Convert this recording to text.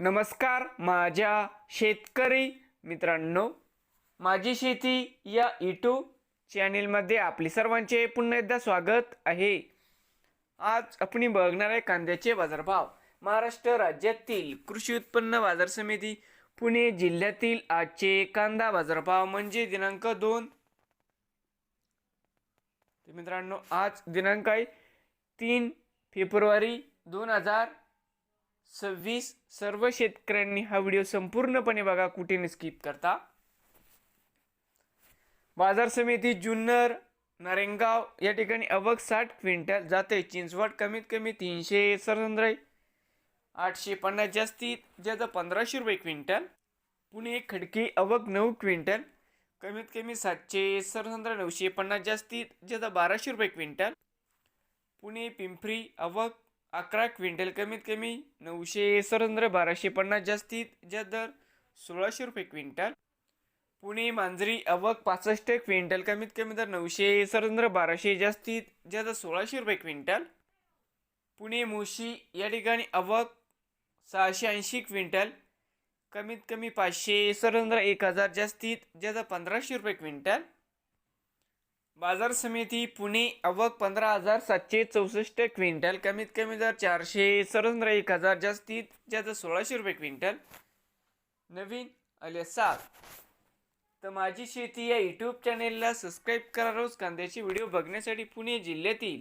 नमस्कार माझ्या शेतकरी मित्रांनो, माझी शेती या यूट्यूब चॅनेलमध्ये आपले सर्वांचे पुन्हा एकदा स्वागत आहे। आज आपण बघणार आहे कांद्याचे बाजारभाव। महाराष्ट्र राज्यातील कृषी उत्पन्न बाजार समिती पुणे जिल्ह्यातील आजचे कांदा बाजारभाव म्हणजे दिनांक 2 मित्रांनो आज दिनांक आहे 3 फेब्रुवारी 2026। सर्व शेतकऱ्यांनी हा व्हिडिओ संपूर्णपणे बघा, कुठे स्किप करता। बाजार समिती जुन्नर नारायणगाव या ठिकाणी अवघ 60 क्विंटल जाते। चिंचवड कमीत कमी 300 सरंद्रे 850 जास्तीत ज्यादा 1500 रुपये क्विंटल। पुणे खडकी अवघ 9 क्विंटल कमीत कमी 700 सरंद्रे 950 जास्तीत ज्यादा 1200 रुपये क्विंटल। पुणे पिंपरी अवघ 11 क्विंटल कमीत कमी 900 सरंद्रे 1250 जास्तीत ज्यादा 1600 रुपये क्विंटल। पुणे मांजरी अवघ 65 क्विंटल कमीत कमी दर 900 सरंद्रे 1200 जास्तीत ज्यादा 1600 रुपये क्विंटल। पुणे मुशी या ठिकाणी अवघ 680 क्विंटल कमीत कमी 500 सरंद्रे 1000 जास्तीत ज्यादा 1500 रुपये क्विंटल। बाजार समिती पुणे अवघ 15,764 क्विंटल कमीत कमी दर 400 सरंद्रे 1000 जास्तीत ज्यादा 1600 रुपये क्विंटल। नवीन आले 7 तर माझी शेती या यूट्यूब चॅनेलला सबस्क्राईब करा। रोज कांद्याचे व्हिडिओ बघण्यासाठी पुणे जिल्ह्यातील